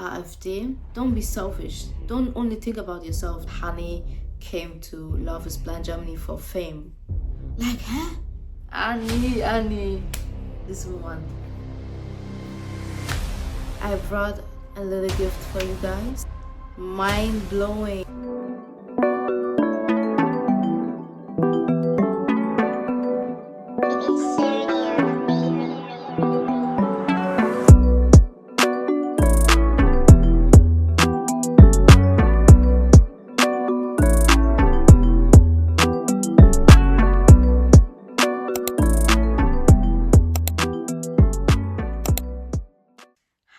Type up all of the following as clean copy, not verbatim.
AfD. Don't be selfish. Don't only think about yourself. Honey came to Love is Blind Germany for fame. Like, huh? Annie, this woman. I brought a little gift for you guys. Mind blowing.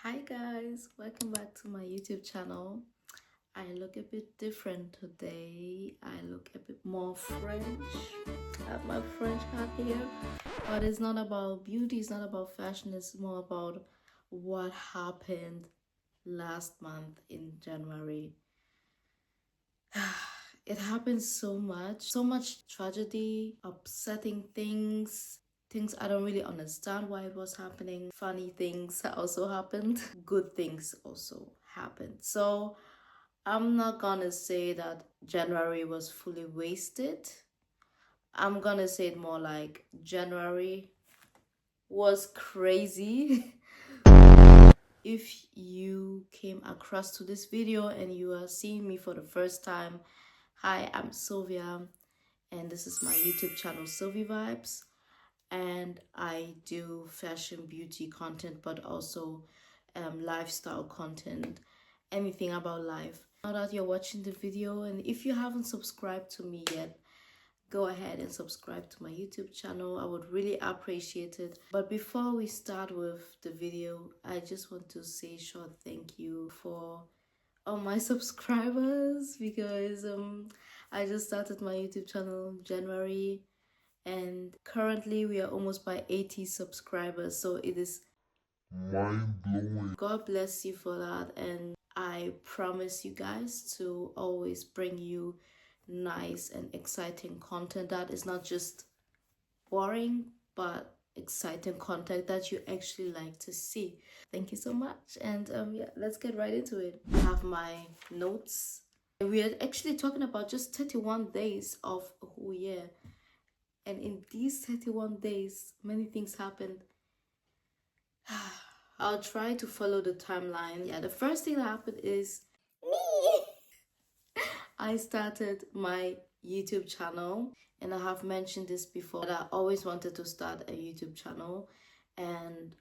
Hi guys, welcome back to my YouTube channel. I look a bit different today. I look a bit more French. I have my French hat here, but it's not about beauty, it's not about fashion, it's more about what happened last month in January. It happened so much tragedy, upsetting things I don't really understand why it was happening. Funny things also happened. Good things also happened. So I'm not gonna say that January was fully wasted. I'm gonna say it more like January was crazy. If you came across to this video and you are seeing me for the first time, hi, I'm Sylvia and this is my YouTube channel Sylvievibes. And I do fashion beauty content, but also lifestyle content, anything about life. Now that you're watching the video, and if you haven't subscribed to me yet, go ahead and subscribe to my YouTube channel. I would really appreciate it. But before we start with the video, I just want to say a short thank you for all my subscribers, because I just started my YouTube channel in January. And currently we are almost by 80 subscribers, so it is mind-blowing. God bless you for that, and I promise you guys to always bring you nice and exciting content that is not just boring but exciting content that you actually like to see. Thank you so much, and yeah, let's get right into it. I have my notes. We are actually talking about just 31 days of a whole year. And in these 31 days, many things happened. I'll try to follow the timeline. Yeah, the first thing that happened is me. I started my YouTube channel, and I have mentioned this before, that I always wanted to start a YouTube channel. And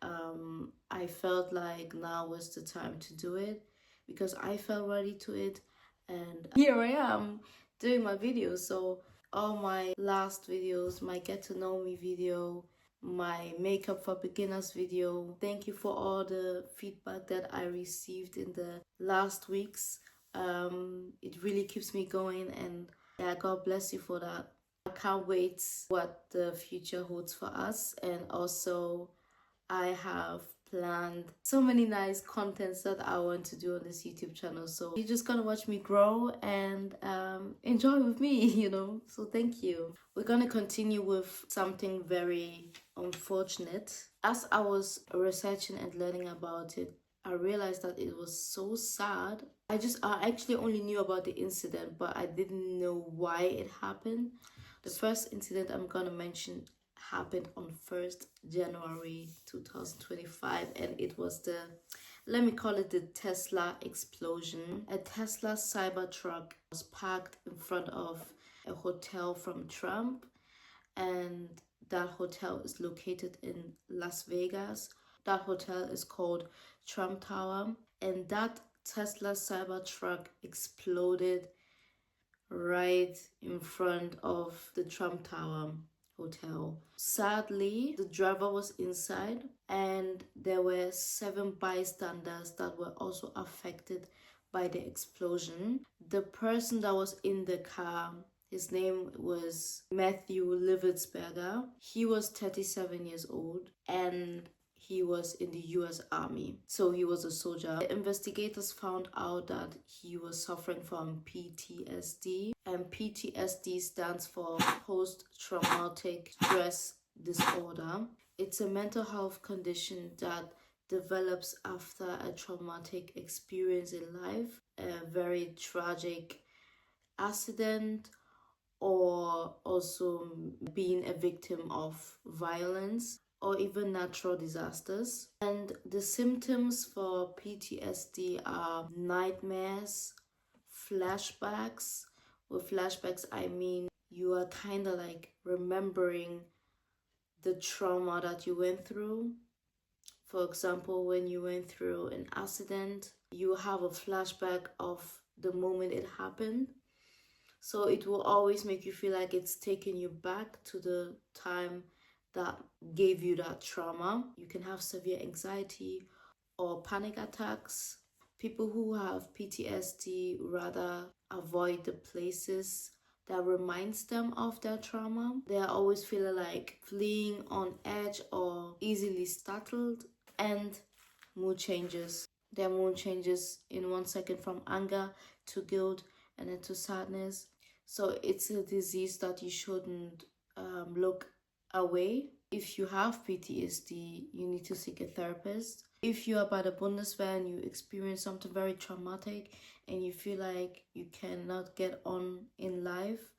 I felt like now was the time to do it, because I felt ready to it. And here I am doing my videos. So all my last videos, my get to know me video, my makeup for beginners video, thank you for all the feedback that I received in the last weeks. It really keeps me going, and yeah, God bless you for that. I can't wait what the future holds for us. And also I have planned so many nice contents that I want to do on this YouTube channel. So you're just gonna watch me grow and enjoy with me, you know. So thank you. We're gonna continue with something very unfortunate. As I was researching and learning about it, I realized that it was so sad. I actually only knew about the incident, but I didn't know why it happened. The first incident I'm gonna mention happened on 1st January 2025, and it was the, let me call it the Tesla explosion. A Tesla Cybertruck was parked in front of a hotel from Trump, and that hotel is located in Las Vegas. That hotel is called Trump Tower, and that Tesla Cybertruck exploded right in front of the Trump Tower hotel. Sadly, the driver was inside, and there were 7 bystanders that were also affected by the explosion. The person that was in the car, his name was Matthew Livitzberger. He was 37 years old, and he was in the US Army, so he was a soldier. The investigators found out that he was suffering from PTSD, and PTSD stands for post-traumatic stress disorder. It's a mental health condition that develops after a traumatic experience in life, a very tragic accident, or also being a victim of violence or even natural disasters. And the symptoms for PTSD are nightmares, flashbacks. With flashbacks, I mean you are kind of like remembering the trauma that you went through. For example, when you went through an accident, you have a flashback of the moment it happened. So it will always make you feel like it's taking you back to the time that gave you that trauma. You can have severe anxiety or panic attacks. People who have PTSD rather avoid the places that reminds them of their trauma. They are always feeling like fleeing, on edge, or easily startled. And mood changes. Their mood changes in 1 second from anger to guilt and then to sadness. So it's a disease that you shouldn't look away. If you have PTSD, you need to seek a therapist. If you are by the Bundeswehr and you experience something very traumatic and you feel like you cannot get on in life,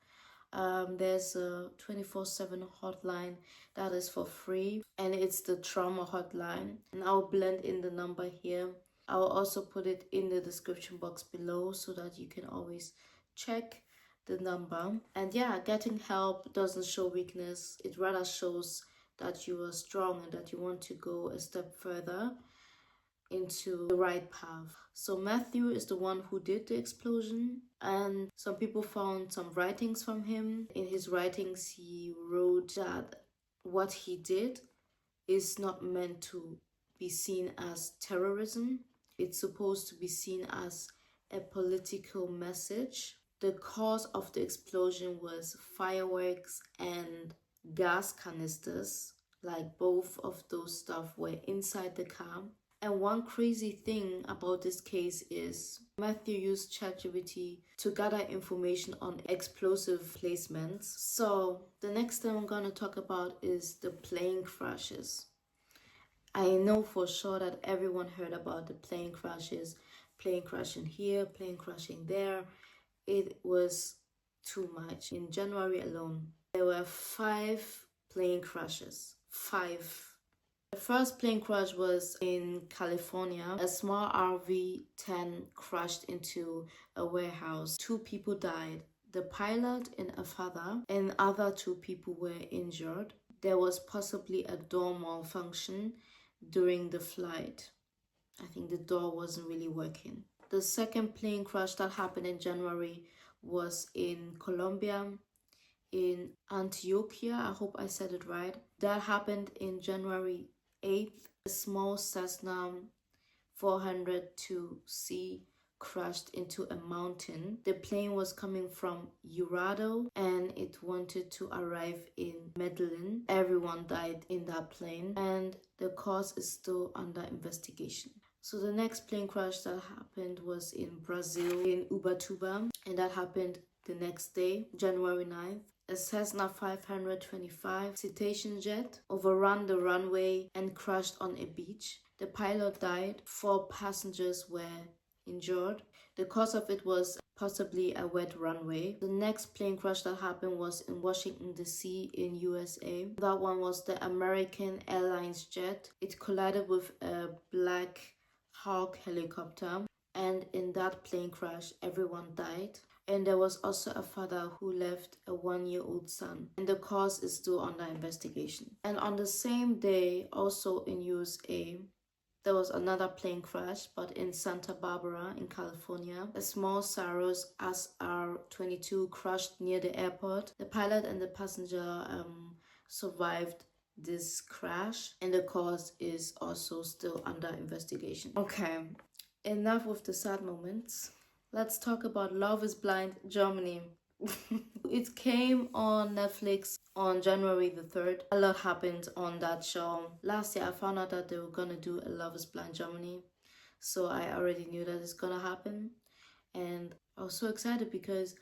there's a 24/7 hotline that is for free, and it's the trauma hotline. And I'll blend in the number here. I'll also put it in the description box below so that you can always check the number. And yeah, getting help doesn't show weakness. It rather shows that you are strong and that you want to go a step further into the right path. So Matthew is the one who did the explosion, and some people found some writings from him. In his writings, he wrote that what he did is not meant to be seen as terrorism. It's supposed to be seen as a political message. The cause of the explosion was fireworks and gas canisters. Like, both of those stuff were inside the car. And one crazy thing about this case is Matthew used ChatGPT to gather information on explosive placements. So the next thing I'm going to talk about is the plane crashes. I know for sure that everyone heard about the plane crashes, plane crashing here, plane crashing there. It was too much. In January alone, there were 5 plane crashes. 5. The first plane crash was in California. A small RV-10 crashed into a warehouse. 2 people died. The pilot and a father, and other 2 people were injured. There was possibly a door malfunction during the flight. I think the door wasn't really working. The second plane crash that happened in January was in Colombia, in Antioquia. I hope I said it right. That happened in January 8th. A small Cessna 402C crashed into a mountain. The plane was coming from Urado and it wanted to arrive in Medellin. Everyone died in that plane and the cause is still under investigation. So the next plane crash that happened was in Brazil, in Ubatuba, and that happened the next day, January 9th. A Cessna 525 Citation jet overran the runway and crashed on a beach. The pilot died. 4 passengers were injured. The cause of it was possibly a wet runway. The next plane crash that happened was in Washington, D.C. in USA. That one was the American Airlines jet. It collided with a Black Hawk helicopter, and in that plane crash, everyone died. And there was also a father who left a 1-year-old son, and the cause is still under investigation. And on the same day, also in USA, there was another plane crash, but in Santa Barbara in California. A small Saros SR-22 crashed near the airport. The pilot and the passenger survived this crash, and the cause is also still under investigation. Okay, enough with the sad moments. Let's talk about Love is Blind Germany. It came on Netflix on January the 3rd. A lot happened on that show. Last year I found out that they were gonna do a Love is Blind Germany. So I already knew that it's gonna happen. And I was so excited because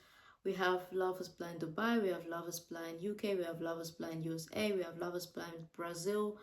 we have Love is Blind Dubai, we have Love is Blind UK, we have Love is Blind USA, we have Love is Blind Brazil,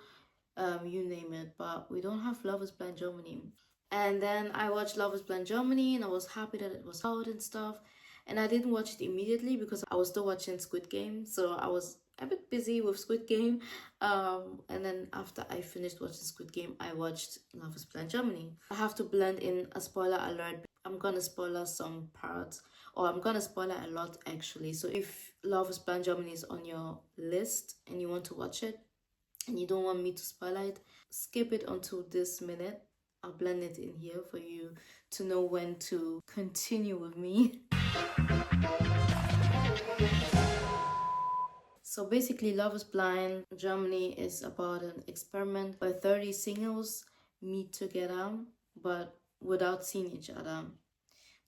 you name it, but we don't have Love is Blind Germany. And then I watched Love is Blind Germany and I was happy that it was out and stuff. And I didn't watch it immediately because I was still watching Squid Game, so I was a bit busy with Squid Game. And then after I finished watching Squid Game, I watched Love is Blind Germany. I have to blend in a spoiler alert. I'm gonna spoiler some parts, or I'm gonna spoiler a lot actually. So if Love is Blind Germany is on your list and you want to watch it and you don't want me to spoil it, skip it until this minute. I'll blend it in here for you to know when to continue with me. So basically, Love is Blind Germany is about an experiment where 30 singles meet together but without seeing each other.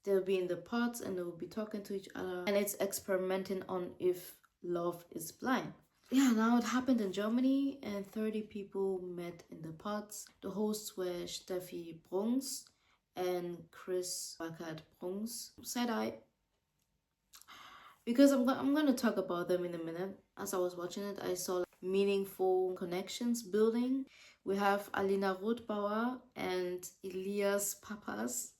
They'll be in the pods and they'll be talking to each other, and it's experimenting on if love is blind. Yeah, now it happened in Germany and 30 people met in the pods. The hosts were Steffi Brungs and Chris Wackert Brungs. Side-eye. Because I'm going to talk about them in a minute. As I was watching it, I saw meaningful connections building. We have Alina Rothbauer and Elias Papas.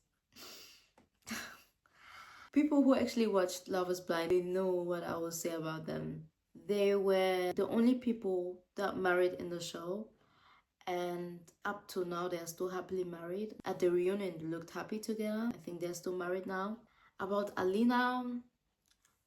People who actually watched Love is Blind, they know what I will say about them. They were the only people that married in the show, and up to now they are still happily married. At the reunion they looked happy together. I think they're still married now. About Alina,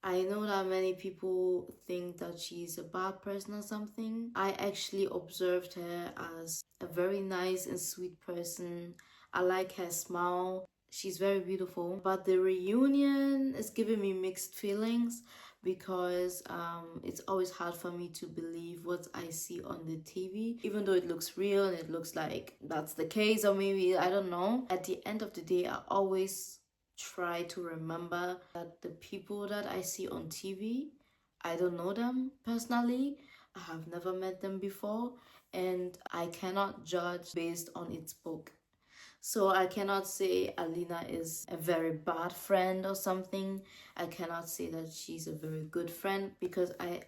I know that many people think that she's a bad person or something. I actually observed her as a very nice and sweet person. I like her smile. She's very beautiful. But the reunion is giving me mixed feelings, because it's always hard for me to believe what I see on the TV, even though it looks real and it looks like that's the case, or maybe, I don't know. At the end of the day, I always try to remember that the people that I see on TV, I don't know them personally. I have never met them before, and I cannot judge based on its book. So I cannot say Alina is a very bad friend or something. I cannot say that she's a very good friend, because I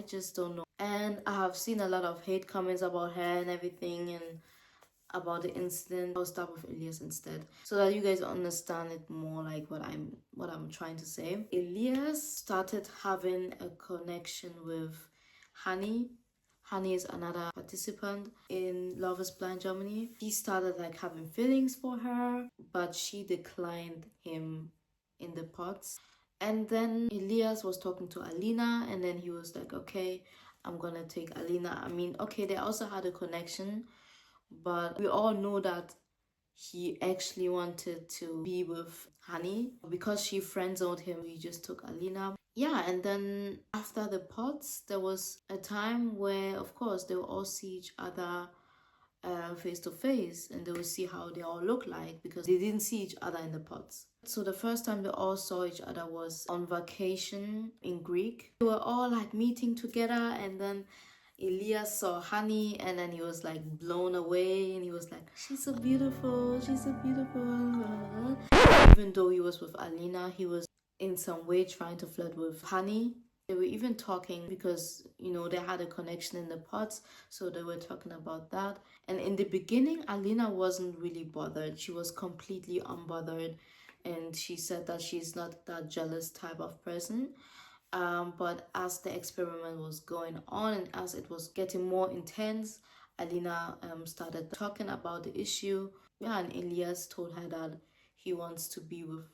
just don't know. And I have seen a lot of hate comments about her and everything, and about the incident. I'll start with Elias instead, so that you guys understand it more, like what I'm trying to say. Elias started having a connection with Hani. Hani is another participant in Love is Blind Germany. He started like having feelings for her, but she declined him in the pods. And then Elias was talking to Alina, and then he was like, okay, I'm gonna take Alina. I mean, okay, they also had a connection, but we all know that he actually wanted to be with Hani. Because she friend-zoned him, he just took Alina. Yeah, and then after the pods, there was a time where, of course, they will all see each other face to face, and they will see how they all look like, because they didn't see each other in the pods. So the first time they all saw each other was on vacation in Greek. They were all like meeting together, and then Elias saw Hani, and then he was like blown away, and he was like, she's so beautiful, she's so beautiful. Even though he was with Alina, he was in some way trying to flirt with Hani. They were even talking, because, you know, they had a connection in the pods, so they were talking about that. And in the beginning, Alina wasn't really bothered. She was completely unbothered, and she said that she's not that jealous type of person. But as the experiment was going on and as it was getting more intense, Alina started talking about the issue. Yeah, and Elias told her that he wants to be with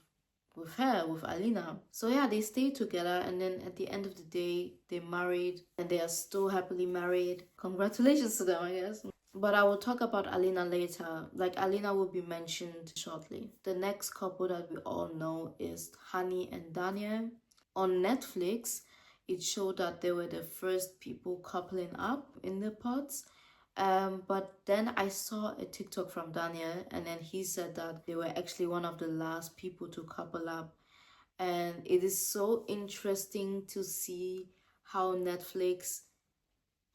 her, with Alina. So yeah, they stayed together, and then at the end of the day, they married, and they are still happily married. Congratulations to them, I guess. But I will talk about Alina later. Like, Alina will be mentioned shortly. The next couple that we all know is Hani and Daniel. On Netflix, it showed that they were the first people coupling up in the pods. But then I saw a TikTok from Daniel, and then he said that they were actually one of the last people to couple up. And it is so interesting to see how Netflix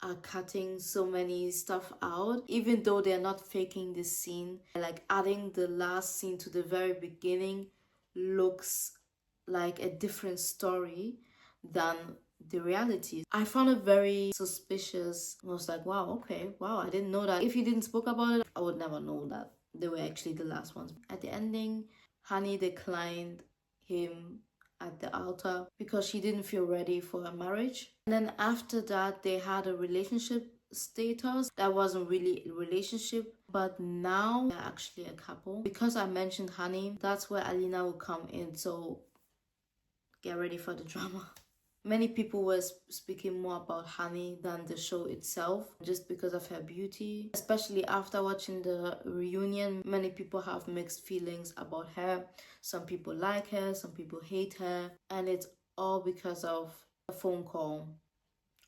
are cutting so many stuff out, even though they're not faking this scene. Like, adding the last scene to the very beginning looks like a different story than the reality. I found it very suspicious. I was like, wow, okay, wow, I didn't know that. If you didn't spoke about it, I would never know that they were actually the last ones. At the ending, Honey declined him at the altar because she didn't feel ready for a marriage. And then after that, they had a relationship status that wasn't really a relationship, but now they're actually a couple. Because I mentioned Honey, that's where Alina will come in, so get ready for the drama. Many people were speaking more about Honey than the show itself just because of her beauty. Especially after watching the reunion, many people have mixed feelings about her. Some people like her, some people hate her, and it's all because of a phone call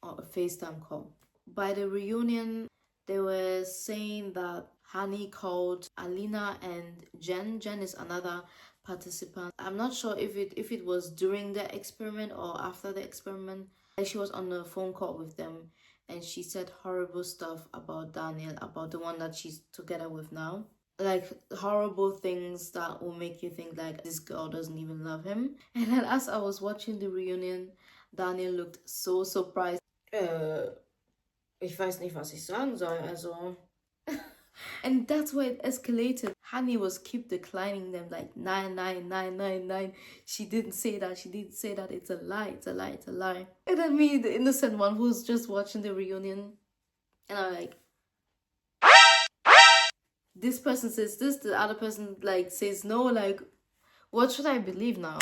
or a FaceTime call. By the reunion, they were saying that Honey called Alina and Jen. Jen is another participant. I'm not sure if it was during the experiment or after the experiment. She was on a phone call with them and she said horrible stuff about Daniel, about the one that she's together with now. Like horrible things that will make you think like this girl doesn't even love him. And then as I was watching the reunion, Daniel looked so surprised. Ich weiß nicht, was ich sagen soll, also. And that's where it escalated. Honey was keep declining them like 99999. She didn't say that. She didn't say that. It's a lie. It's a lie. It's a lie. And then me, the innocent one who's just watching the reunion, and I'm like, this person says this, the other person like says no. Like, what should I believe now?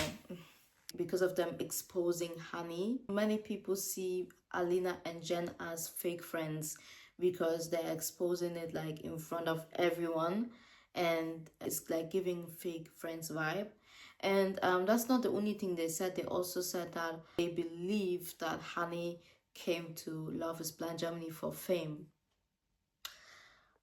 Because of them exposing Honey, many people see Alina and Jen as fake friends because they're exposing it like in front of everyone, and it's like giving fake friends vibe. And that's not the only thing they said. They also said that they believe that Honey came to Love is Blind Germany for fame.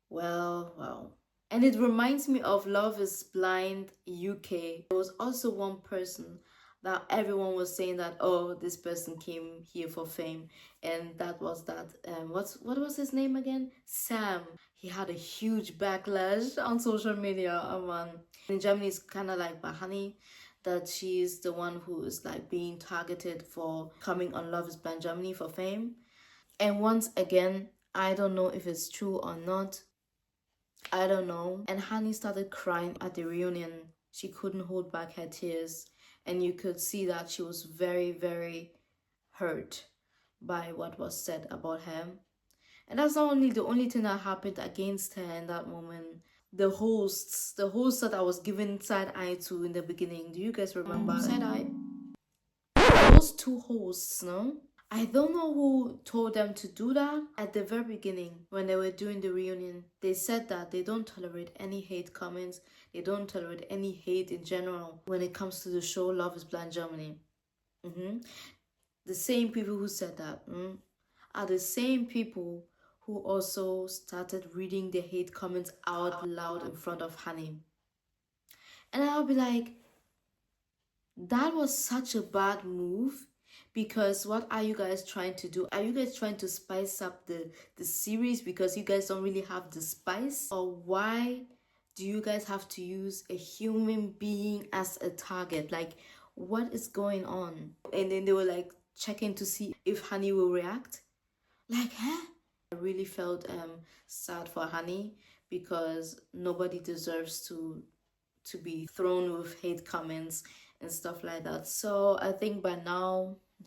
Well. And it reminds me of Love is Blind UK. There was also one person that everyone was saying that, oh, this person came here for fame, and that was that what was his name again? Sam. He had a huge backlash on social media. In Germany it's kind of like by Honey, that she's the one who is like being targeted for coming on Love is Blind Germany for fame. And once again, I don't know if it's true or not. I don't know. And Honey started crying at the reunion. She couldn't hold back her tears. And you could see that she was very, very hurt by what was said about her. And that's not only the only thing that happened against her in that moment. The hosts that I was giving side eye to in the beginning. Do you guys remember? Side eye? Those two hosts, no? I don't know who told them to do that. At the very beginning, when they were doing the reunion, they said that they don't tolerate any hate comments. They don't tolerate any hate in general when it comes to the show Love is Blind Germany. The same people who said that are the same people who also started reading the hate comments out loud in front of Honey. And I'll be like, that was such a bad move. Because what are you guys trying to do? Are you guys trying to spice up the series because you guys don't really have the spice? Or why do you guys have to use a human being as a target? Like, what is going on? And then they were like checking to see if Honey will react. Like, huh? I really felt sad for Honey because nobody deserves to be thrown with hate comments and stuff like that. So I think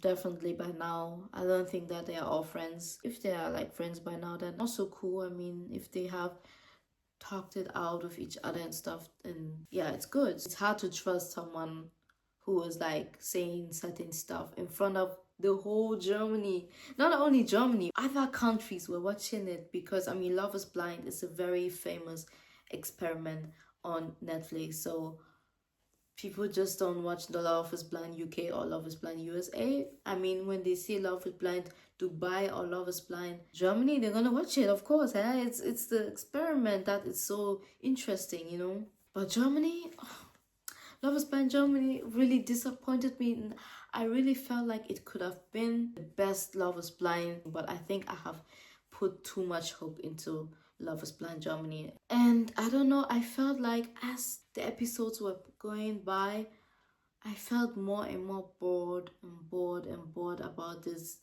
definitely by now, I don't think that they are all friends. If they are like friends by now, then also cool. I mean, if they have talked it out with each other and stuff, and yeah, it's good. It's hard to trust someone who is like saying certain stuff in front of the whole Germany. Not only Germany, other countries were watching it because, I mean, Love is Blind is a very famous experiment on Netflix. So people just don't watch the Love is Blind UK or Love is Blind USA. I mean, when they see Love is Blind Dubai or Love is Blind Germany, they're gonna watch it, of course. It's the experiment that is so interesting, you know. But Germany, Love is Blind Germany really disappointed me. I really felt like it could have been the best Love is Blind, but I think I have put too much hope into Love is Blind Germany. And I don't know, I felt like as the episodes were going by, I felt more and more bored and bored and bored about this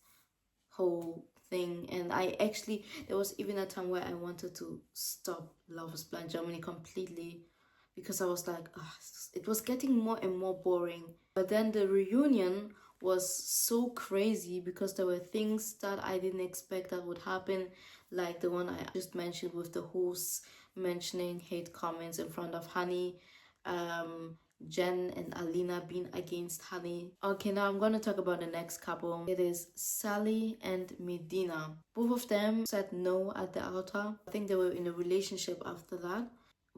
whole thing. And I actually, there was even a time where I wanted to stop Love is Blind Germany completely, because I was like, "Ugh," it was getting more and more boring. But then the reunion was so crazy because there were things that I didn't expect that would happen, like the one I just mentioned with the hosts mentioning hate comments in front of Honey, Jen and Alina being against Honey. Okay, now I'm gonna talk about the next couple. It is Sally and Medina. Both of them said no at the altar. I think they were in a relationship after that,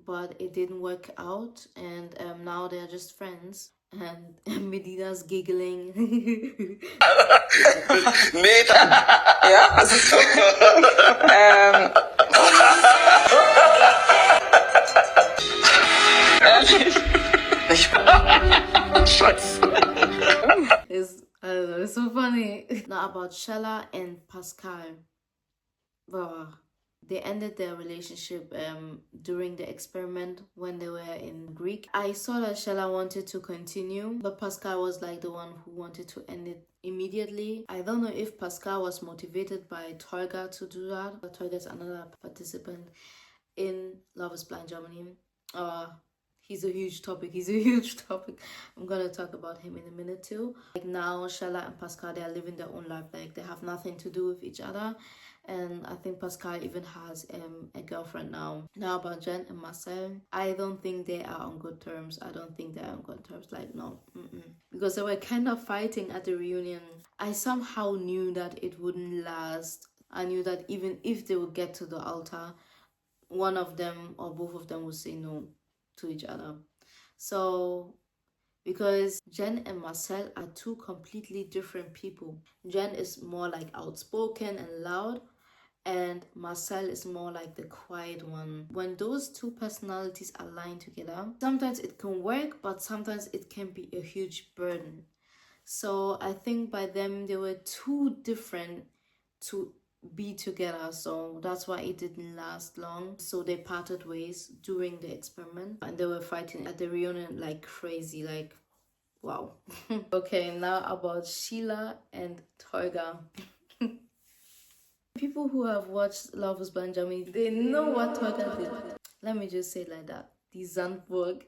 but it didn't work out, and now they're just friends. And Medina's giggling. Nee, ja, also so. It's so funny. Now about Shella and Pascal. Wow. They ended their relationship during the experiment when they were in Greek. I saw that Shella wanted to continue, but Pascal was like the one who wanted to end it immediately. I don't know if Pascal was motivated by Tolga to do that, but Tolga is another participant in Love is Blind Germany. He's a huge topic. I'm gonna talk about him in a minute too. Like now, Shella and Pascal, they are living their own life. Like they have nothing to do with each other. And I think Pascal even has a girlfriend now. Now about Jen and Marcel, I don't think they are on good terms. Like, no. Because they were kind of fighting at the reunion. I somehow knew that it wouldn't last. I knew that even if they would get to the altar, one of them or both of them would say no to each other. So, because Jen and Marcel are two completely different people. Jen is more like outspoken and loud, and Marcel is more like the quiet one. When those two personalities align together, sometimes it can work, but sometimes it can be a huge burden. So I think by them, they were too different to be together, so that's why it didn't last long. So they parted ways during the experiment, and they were fighting at the reunion like crazy, like wow. Okay, now about Sheila and Tolga. People who have watched Love is Blind Germany, they know what Tolga did. Let me just say it like that. Die Sandburg.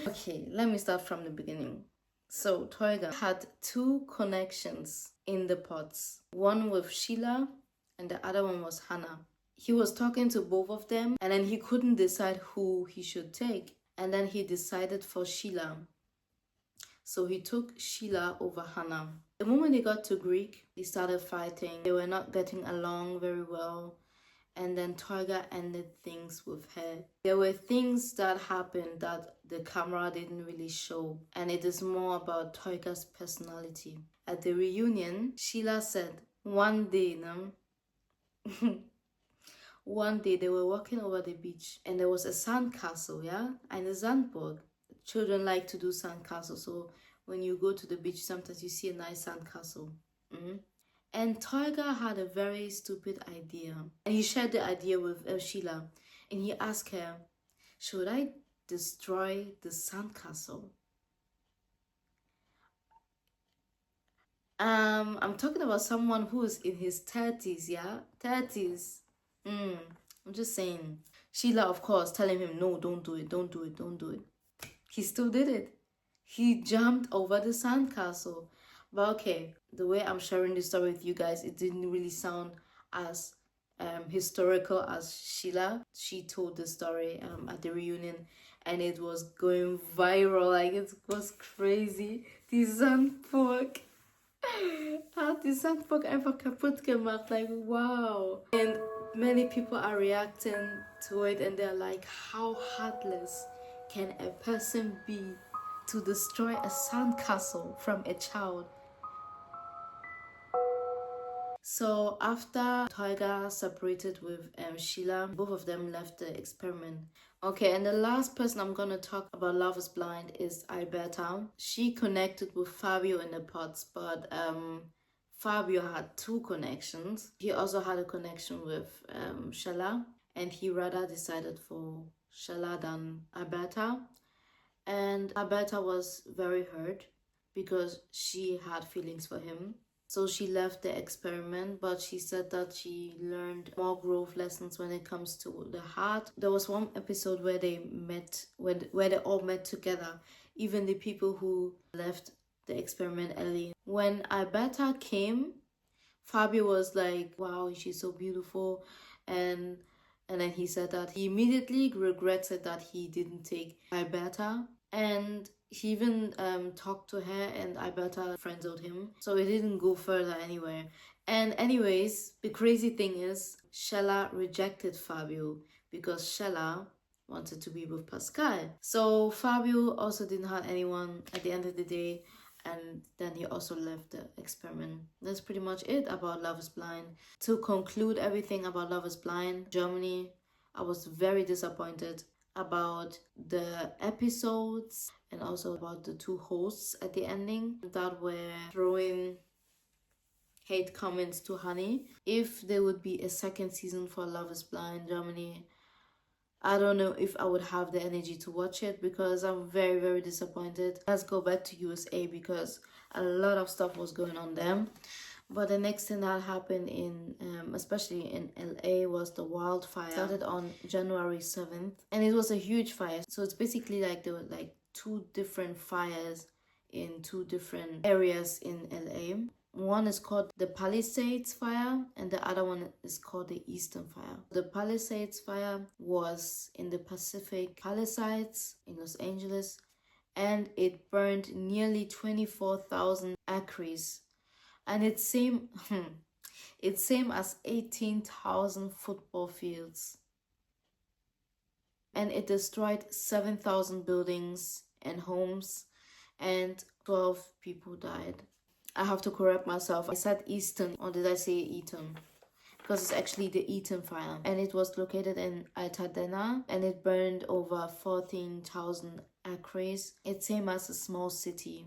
Okay, let me start from the beginning. So Tolga had two connections in the pots. One with Sheila and the other one was Hannah. He was talking to both of them, and then he couldn't decide who he should take. And then he decided for Sheila. So he took Sheila over Hannah. The moment they got to Greek, they started fighting. They were not getting along very well. And then Tolga ended things with her. There were things that happened that the camera didn't really show. And it is more about Tolga's personality. At the reunion, Sheila said, one day they were walking over the beach and there was a sandcastle, yeah? And a Sandburg. Children like to do sandcastles. So when you go to the beach, sometimes you see a nice sandcastle. And Tolga had a very stupid idea. And he shared the idea with Sheila. And he asked her, should I destroy the sandcastle? I'm talking about someone who's in his 30s, yeah? 30s. I'm just saying. Sheila, of course, telling him, no, don't do it. He still did it. He jumped over the sandcastle. But okay, the way I'm sharing this story with you guys, it didn't really sound as historical as Sheila. She told the story at the reunion, and it was going viral. Like, it was crazy. Die Sandburg hat die Sandburg einfach kaputt gemacht. Like, wow. And many people are reacting to it, and they're like, how heartless can a person be to destroy a sandcastle from a child? So after Tolga separated with Sheila, both of them left the experiment. Okay, and the last person I'm gonna talk about Love is Blind is Alberta. She connected with Fabio in the pots, but Fabio had two connections. He also had a connection with Shella, and he rather decided for Shella than Alberta. And Alberta was very hurt because she had feelings for him. So she left the experiment, but she said that she learned more growth lessons when it comes to the heart. There was one episode where they met, where they all met together, even the people who left the experiment early. When Alberta came, Fabio was like, wow, she's so beautiful. And then he said that he immediately regretted that he didn't take Alberta. And he even talked to her, and Alberta friend-zoned him. So it didn't go further anywhere. And anyways, the crazy thing is, Shella rejected Fabio because Shella wanted to be with Pascal. So Fabio also didn't have anyone at the end of the day, and then he also left the experiment. That's pretty much it about Love is Blind. To conclude everything about Love is Blind, Germany, I was very disappointed about the episodes and also about the two hosts at the ending that were throwing hate comments to Honey. If there would be a second season for Love is Blind Germany, I don't know if I would have the energy to watch it because I'm very, very disappointed. Let's go back to USA because a lot of stuff was going on there. But the next thing that happened in, especially in LA, was the wildfire. It started on January 7th, and it was a huge fire. So it's basically like there were like two different fires in two different areas in LA. One is called the Palisades Fire, and the other one is called the Eastern Fire. The Palisades Fire was in the Pacific Palisades in Los Angeles, and it burned nearly 24,000 acres. And it's same as 18,000 football fields. And it destroyed 7,000 buildings and homes, and 12 people died. I have to correct myself. I said Eastern, or did I say Eaton? Because it's actually the Eaton fire. And it was located in Altadena, and it burned over 14,000 acres. It's same as a small city,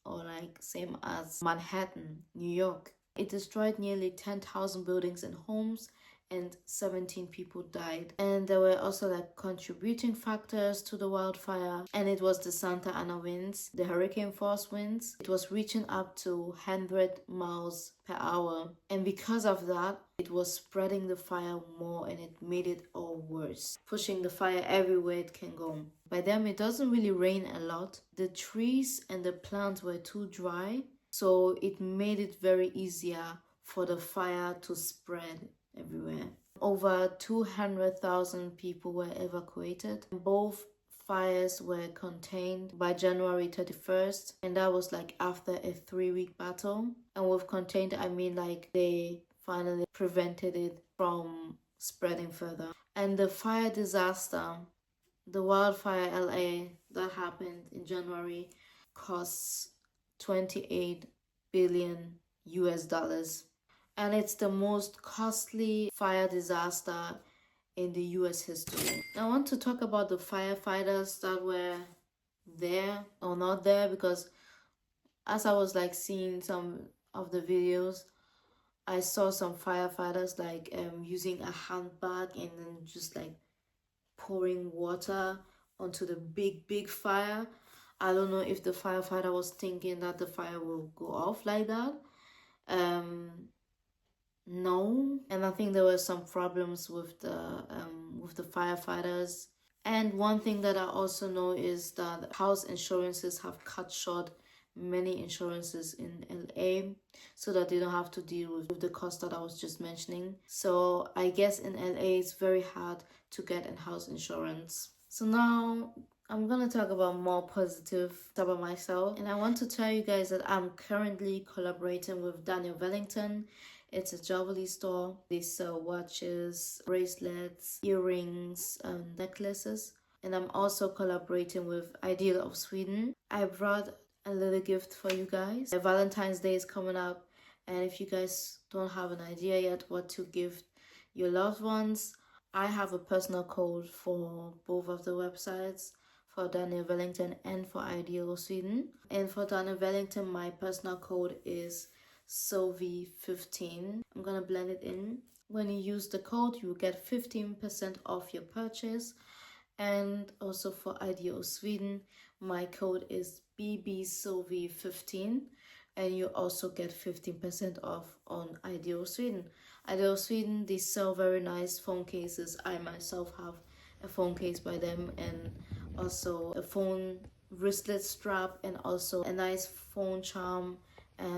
or like same as Manhattan, New York. It destroyed nearly 10,000 buildings and homes, and 17 people died. And there were also like contributing factors to the wildfire, and it was the Santa Ana winds, the hurricane force winds. It was reaching up to 100 miles per hour, and because of that, it was spreading the fire more, and it made it all worse, pushing the fire everywhere it can go. By then, it doesn't really rain a lot. The trees and the plants were too dry, so it made it very easier for the fire to spread everywhere. Over 200,000 people were evacuated. Both fires were contained by January 31st, and that was like after a 3-week battle. And with contained, I mean like they finally prevented it from spreading further. And the fire disaster, the wildfire LA that happened in January, costs 28 billion US dollars. And it's the most costly fire disaster in the US history. I want to talk about the firefighters that were there or not there, because as I was like seeing some of the videos, I saw some firefighters like using a handbag and then just like pouring water onto the big fire. I don't know if the firefighter was thinking that the fire will go off like that. No, and I think there were some problems with the firefighters. And one thing that I also know is that house insurances have cut short many insurances in LA so that they don't have to deal with the cost that I was just mentioning. So I guess in LA it's very hard to get a house insurance. So now I'm gonna talk about more positive stuff about myself, and I want to tell you guys that I'm currently collaborating with Daniel Wellington. It's a jewelry store. They sell watches, bracelets, earrings, necklaces. And I'm also collaborating with Ideal of Sweden. I brought a little gift for you guys. Valentine's Day is coming up, and if you guys don't have an idea yet what to gift your loved ones, I have a personal code for both of the websites, for Daniel Wellington and for Ideal of Sweden. And for Daniel Wellington, my personal code is Sylvie15. I'm gonna blend it in. When you use the code, you will get 15% off your purchase. And also for IDEO Sweden, my code is BBSylvie15, and you also get 15% off on IDEO Sweden. IDEO Sweden, they sell very nice phone cases. I myself have a phone case by them, and also a phone wristlet strap, and also a nice phone charm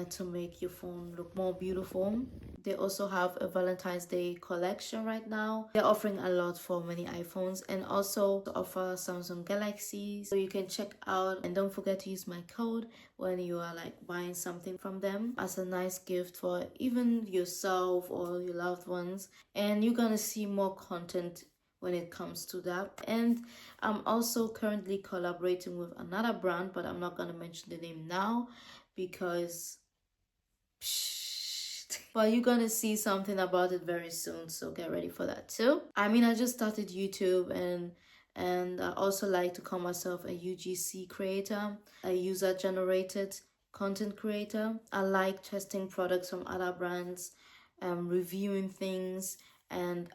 to make your phone look more beautiful. They also have a Valentine's Day collection right now. They're offering a lot for many iPhones, and also offer Samsung Galaxy. So you can check out, and don't forget to use my code when you are like buying something from them as a nice gift for even yourself or your loved ones. And you're gonna see more content when it comes to that. And I'm also currently collaborating with another brand, but I'm not gonna mention the name now because but you're gonna see something about it very soon, so get ready for that too. I mean, I just started YouTube, and I also like to call myself a UGC creator, a user generated content creator. I like testing products from other brands, reviewing things, and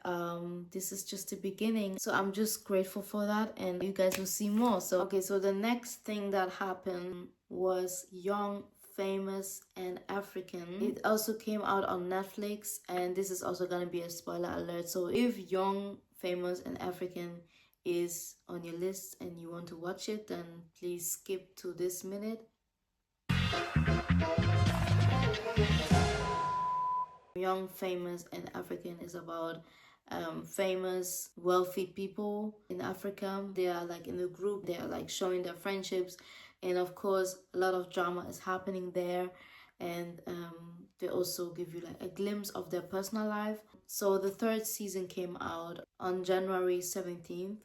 this is just the beginning, so I'm just grateful for that, and you guys will see more. So okay, so the next thing that happened was Young, Famous and African. It also came out on Netflix, and this is also gonna be a spoiler alert. So if Young, Famous and African is on your list and you want to watch it, then please skip to this minute. Young, Famous and African is about famous, wealthy people in Africa. They are like in a group, they are like showing their friendships, and of course a lot of drama is happening there, and they also give you like a glimpse of their personal life. So the third season came out on January 17th,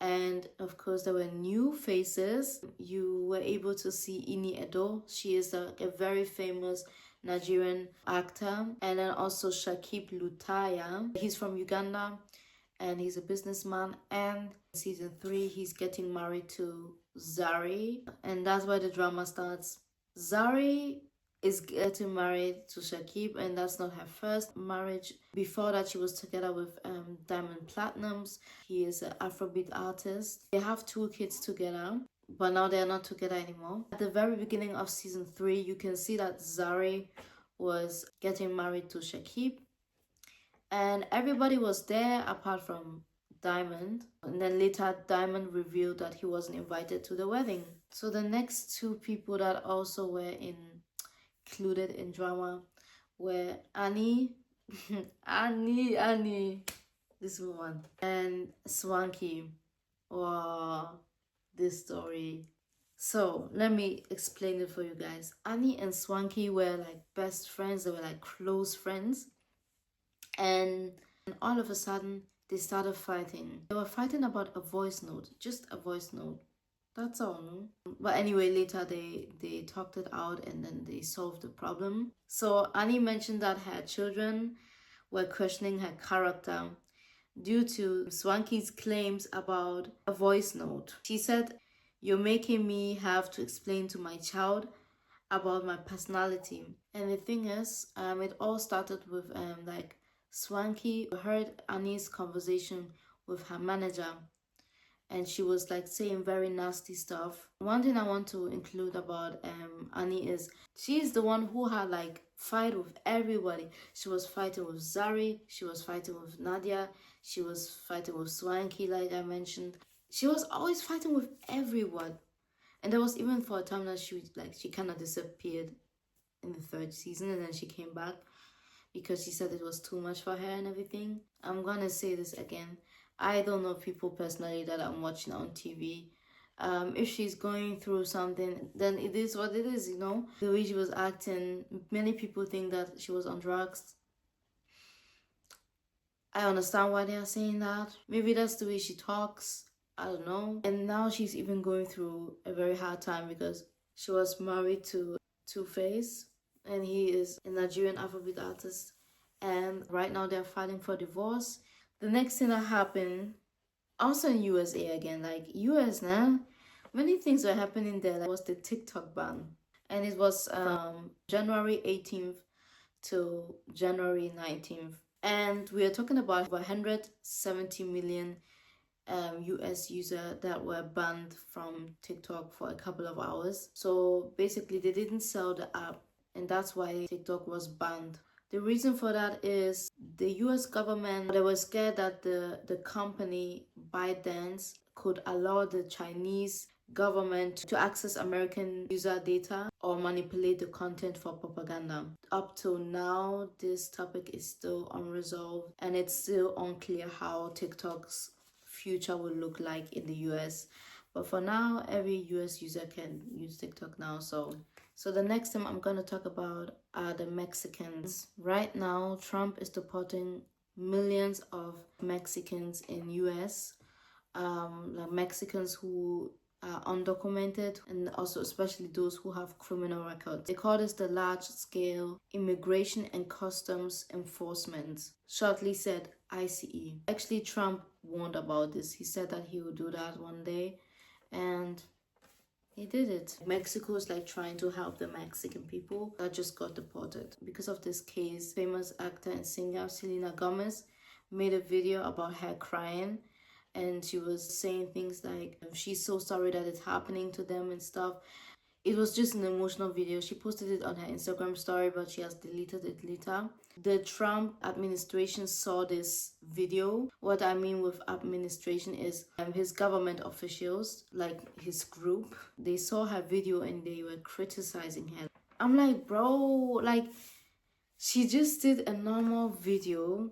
and of course there were new faces. You were able to see Ini Edo. She is a very famous Nigerian actor. And then also Shakib Lutaya, he's from Uganda and he's a businessman. And in season 3 he's getting married to Zari, and that's where the drama starts. Zari is getting married to Shakib, and that's not her first marriage. Before that, she was together with Diamond Platnumz. He is an Afrobeat artist. They have 2 kids together, but now they are not together anymore. At the very beginning of season 3, you can see that Zari was getting married to Shakib, and everybody was there apart from Diamond. And then later Diamond revealed that he wasn't invited to the wedding. So the next 2 people that also were included in drama were Annie Annie, this woman, and Swanky. Wow, this story. So let me explain it for you guys. Annie and Swanky were like best friends. They were like close friends, and all of a sudden they started fighting. They were fighting about a voice note, just a voice note. That's all, no? But anyway, later they talked it out, and then they solved the problem. So Annie mentioned that her children were questioning her character due to Swanky's claims about a voice note. She said, "You're making me have to explain to my child about my personality." And the thing is, it all started with like Swanky heard Annie's conversation with her manager, and she was like saying very nasty stuff. One thing I want to include about Annie is she's the one who had like fight with everybody. She was fighting with Zari, she was fighting with Nadia, she was fighting with Swanky, like I mentioned. She was always fighting with everyone. And there was even for a time that she kind of disappeared in the 3rd season, and then she came back because she said it was too much for her and everything. I'm gonna say this again. I don't know people personally that I'm watching on TV. If she's going through something, then it is what it is, you know? The way she was acting, many people think that she was on drugs. I understand why they are saying that. Maybe that's the way she talks. I don't know. And now she's even going through a very hard time because she was married to Two-Face, and he is a Nigerian Afrobeat artist, and right now they're fighting for divorce. The next thing that happened, also in USA again, like US now, many things were happening there. Like was the TikTok ban, and it was January 18th to January 19th, and we are talking about 170 million US user that were banned from TikTok for a couple of hours. So basically they didn't sell the app, and that's why TikTok was banned. The reason for that is the US government, they were scared that the company ByteDance could allow the Chinese government to access American user data or manipulate the content for propaganda. Up till now, this topic is still unresolved, and it's still unclear how TikTok's future will look like in the US. But for now, every US user can use TikTok now. So the next thing I'm going to talk about are the Mexicans. Right now, Trump is deporting millions of Mexicans in US, like Mexicans who are undocumented, and also especially those who have criminal records. They call this the large-scale immigration and customs enforcement, shortly said ICE. Actually, Trump warned about this. He said that he would do that one day, and he did it. Mexico is like trying to help the Mexican people that just got deported. Because of this case, famous actor and singer Selena Gomez made a video about her crying, and she was saying things like she's so sorry that it's happening to them and stuff. It was just an emotional video. She posted it on her Instagram story, but she has deleted it later. The Trump administration saw this video. What I mean with administration is his government officials, like his group, they saw her video and they were criticizing her. I'm like, bro, like, she just did a normal video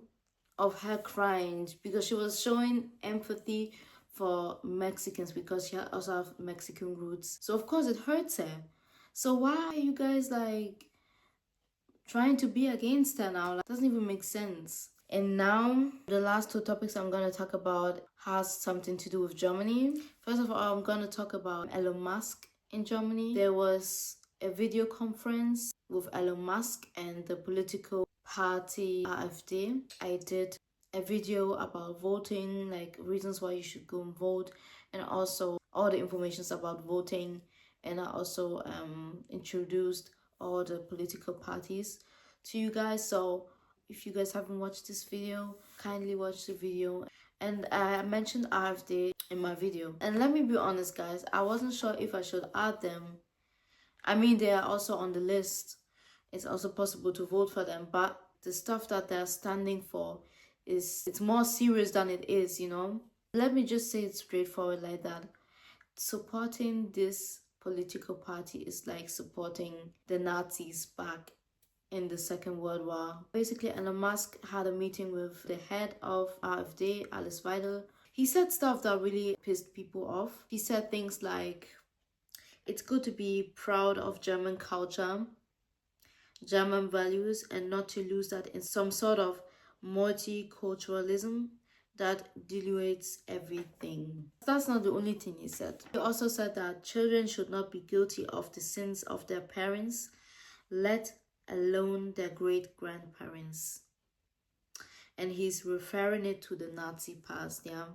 of her crying because she was showing empathy for Mexicans because she also have Mexican roots. So of course it hurts her. So why are you guys like trying to be against her now? Like, doesn't even make sense. And now the last two topics I'm going to talk about has something to do with Germany. First of all, I'm going to talk about Elon Musk in Germany. There was a video conference with Elon Musk and the political party AfD. I did a video about voting, like reasons why you should go and vote, and also all the informations about voting. And I also introduced all the political parties to you guys. So if you guys haven't watched this video, kindly watch the video. And I mentioned AfD in my video. And let me be honest, guys, I wasn't sure if I should add them. I mean, they are also on the list. It's also possible to vote for them, but the stuff that they're standing for it's more serious than it is, you know. Let me just say it straightforward like that. Supporting this political party is like supporting the Nazis back in the Second World War. Basically, Elon Musk had a meeting with the head of AfD, Alice Weidel. He said stuff that really pissed people off. He said things like, it's good to be proud of German culture, German values, and not to lose that in some sort of multiculturalism that dilutes everything. That's not the only thing he said. He also said that children should not be guilty of the sins of their parents, let alone their great-grandparents. And he's referring it to the Nazi past, yeah?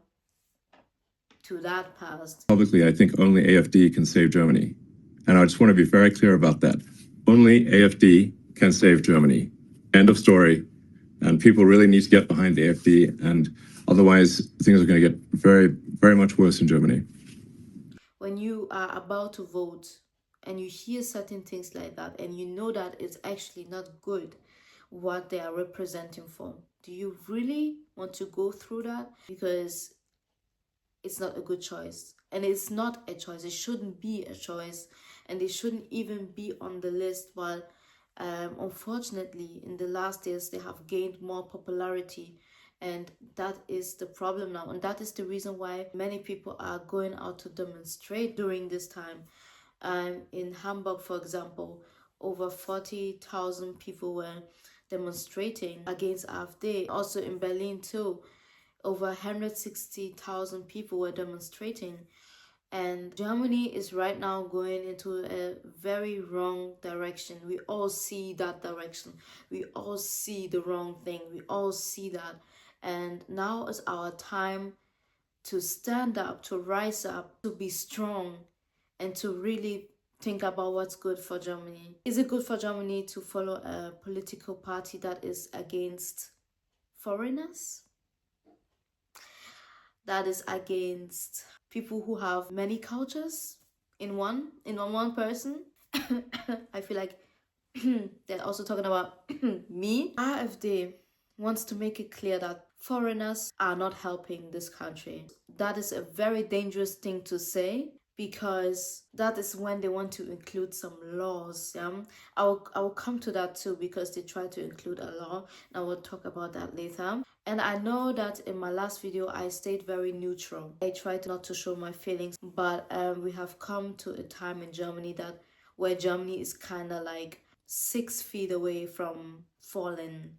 To that past. Publicly, I think only AfD can save Germany. And I just want to be very clear about that. Only AfD can save Germany. End of story. And people really need to get behind the AfD, and otherwise things are going to get very, very much worse in Germany. When you are about to vote and you hear certain things like that, and you know that it's actually not good what they are representing for, do you really want to go through that? Because it's not a good choice. And it's not a choice. It shouldn't be a choice. And it shouldn't even be on the list. While unfortunately, in the last years, they have gained more popularity. And that is the problem now. And that is the reason why many people are going out to demonstrate during this time. In Hamburg, for example, over 40,000 people were demonstrating against AfD. Also in Berlin too, over 160,000 people were demonstrating. And Germany is right now going into a very wrong direction. We all see that direction. We all see the wrong thing. We all see that. And now is our time to stand up, to rise up, to be strong, and to really think about what's good for Germany. Is it good for Germany to follow a political party that is against foreigners? that is against people who have many cultures in one person. I feel like they're also talking about me. AfD wants to make it clear that foreigners are not helping this country. That is a very dangerous thing to say, because that is when they want to include some laws. I will come to that too, because they try to include a law, and I will talk about that later. And I know that in my last video I stayed very neutral. I tried not to show my feelings, but we have come to a time in Germany where Germany is kind of like 6 feet away from falling,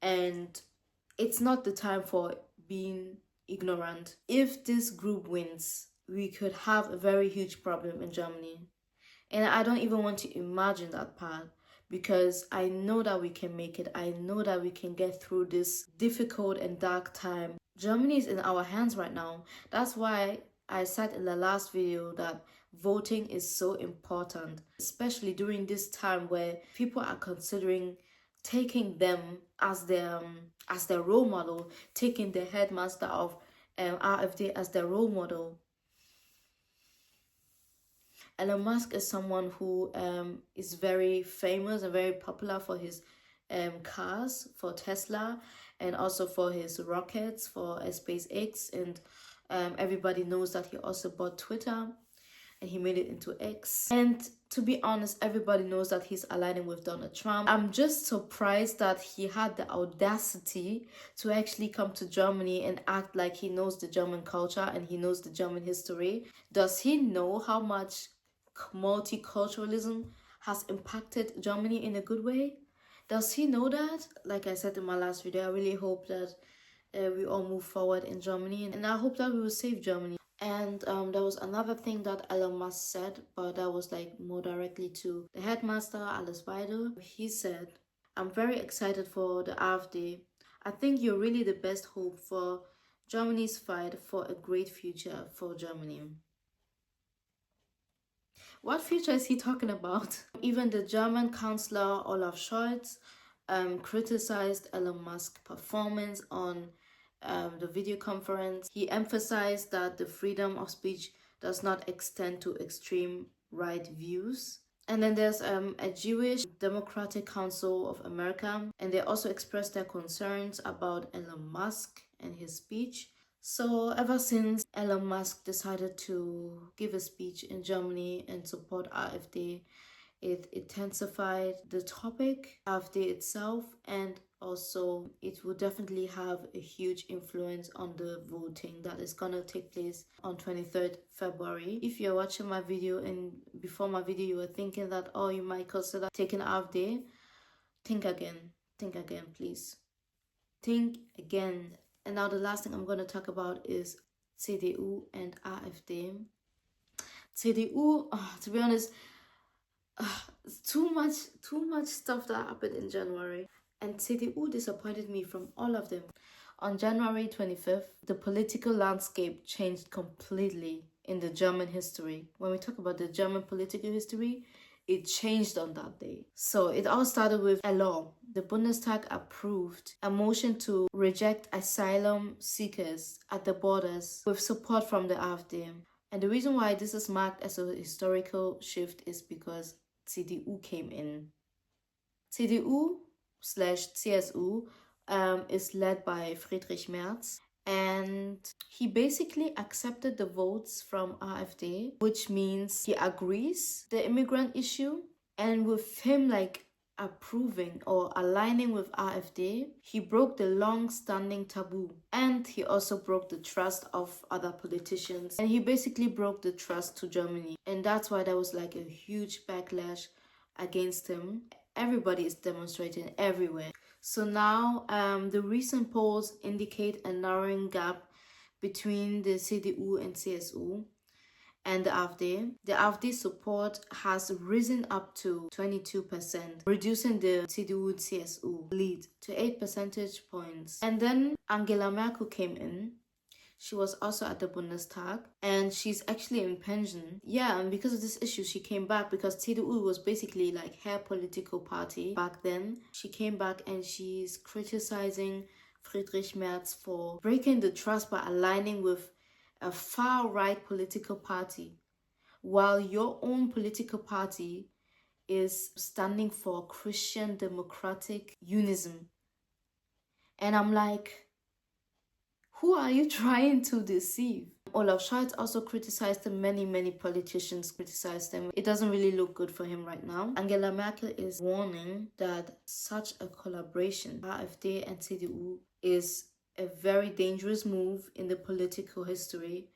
and it's not the time for being ignorant. If this group wins, we could have a very huge problem in Germany. And I don't even want to imagine that part, because I know that we can make it. I know that we can get through this difficult and dark time. Germany is in our hands right now. That's why I said in the last video that voting is so important, especially during this time where people are considering taking them as their role model, taking the headmaster of AfD as their role model. Elon Musk is someone who is very famous and very popular for his cars, for Tesla, and also for his rockets, for SpaceX, and everybody knows that he also bought Twitter and he made it into X. And to be honest, everybody knows that he's aligning with Donald Trump. I'm just surprised that he had the audacity to actually come to Germany and act like he knows the German culture and he knows the German history. Does he know how much multiculturalism has impacted Germany in a good way? Does he know that? Like I said in my last video, I really hope that we all move forward in Germany, and I hope that we will save Germany. And there was another thing that Elon Musk said, but that was like more directly to the headmaster, Alice Weidel. He said, "I'm very excited for the AfD. I think you're really the best hope for Germany's fight for a great future for Germany." What future is he talking about? Even the German Chancellor Olaf Scholz criticized Elon Musk's performance on the video conference. He emphasized that the freedom of speech does not extend to extreme right views. And then there's a Jewish Democratic Council of America, and they also expressed their concerns about Elon Musk and his speech. So ever since Elon Musk decided to give a speech in Germany and support AfD, it intensified the topic, AfD itself, and also it will definitely have a huge influence on the voting that is gonna take place on 23rd February. If you're watching my video and before my video you were thinking that, oh, you might consider taking AfD, think again, please. Think again. And now the last thing I'm going to talk about is CDU and AfD. CDU, to be honest, too much stuff that happened in January. And CDU disappointed me from all of them. On January 25th, the political landscape changed completely in the German history. When we talk about the German political history, it changed on that day. So it all started with a law. The Bundestag approved a motion to reject asylum seekers at the borders with support from the AfD. And the reason why this is marked as a historical shift is because CDU came in. CDU/CSU is led by Friedrich Merz. And he basically accepted the votes from AfD, which means he agrees the immigrant issue. And with him like approving or aligning with AfD, he broke the long-standing taboo, and he also broke the trust of other politicians, and he basically broke the trust to Germany. And that's why there was like a huge backlash against him. Everybody is demonstrating everywhere. So now the recent polls indicate a narrowing gap between the CDU and CSU and the AfD. The AfD support has risen up to 22%, reducing the CDU-CSU lead to 8 percentage points. And then Angela Merkel came in. She was also at the Bundestag, and she's actually in pension. Yeah, and because of this issue, she came back because CDU was basically like her political party back then. She came back and she's criticizing Friedrich Merz for breaking the trust by aligning with a far-right political party, while your own political party is standing for Christian democratic unism. And I'm like, who are you trying to deceive? Olaf Scholz also criticized them. Many politicians criticized them. It doesn't really look good for him right now. Angela Merkel is warning that such a collaboration, AfD and CDU, is a very dangerous move in the political history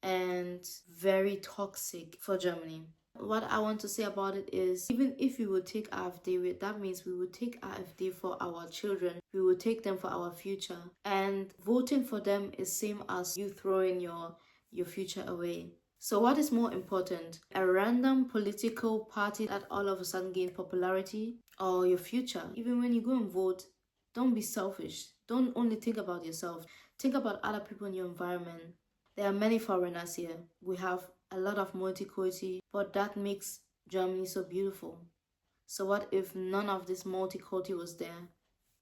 and very toxic for Germany. What I want to say about it is, even if we would take AfD, that means we would take AfD for our children. We would take them for our future. And voting for them is same as you throwing your future away. So what is more important? A random political party that all of a sudden gained popularity, or your future? Even when you go and vote, don't be selfish. Don't only think about yourself. Think about other people in your environment. There are many foreigners here. We have a lot of multiculti, but that makes Germany so beautiful. So what if none of this multiculti was there?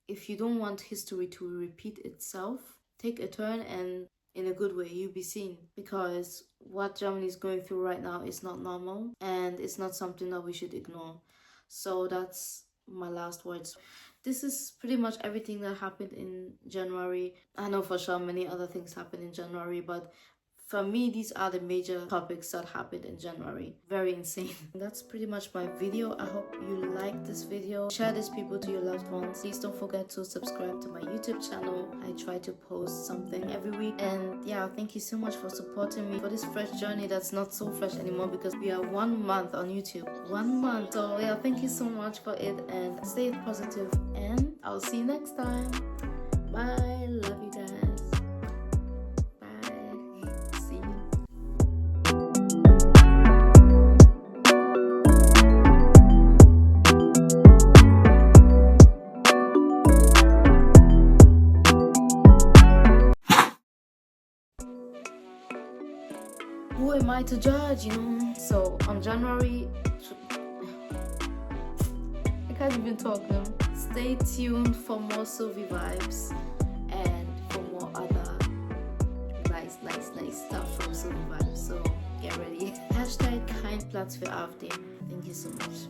If you don't want history to repeat itself, take a turn and in a good way, you'll be seen. Because what Germany is going through right now is not normal and it's not something that we should ignore. So that's my last words. This is pretty much everything that happened in January. I know for sure many other things happened in January, but for me, these are the major topics that happened in January. Very insane. That's pretty much my video. I hope you liked this video. Share this people to your loved ones. Please don't forget to subscribe to my YouTube channel. I try to post something every week. And yeah, thank you so much for supporting me for this fresh journey that's not so fresh anymore because we are 1 month on YouTube. 1 month. So yeah, thank you so much for it and stay positive. And I'll see you next time. Bye. Love you guys. Who am I to judge, you know? So on January, I can't even talk now. Stay tuned for more Sylvievibes and for more other nice stuff from Sylvievibes. So get ready. #KeinPlatz für AfD. Thank you so much.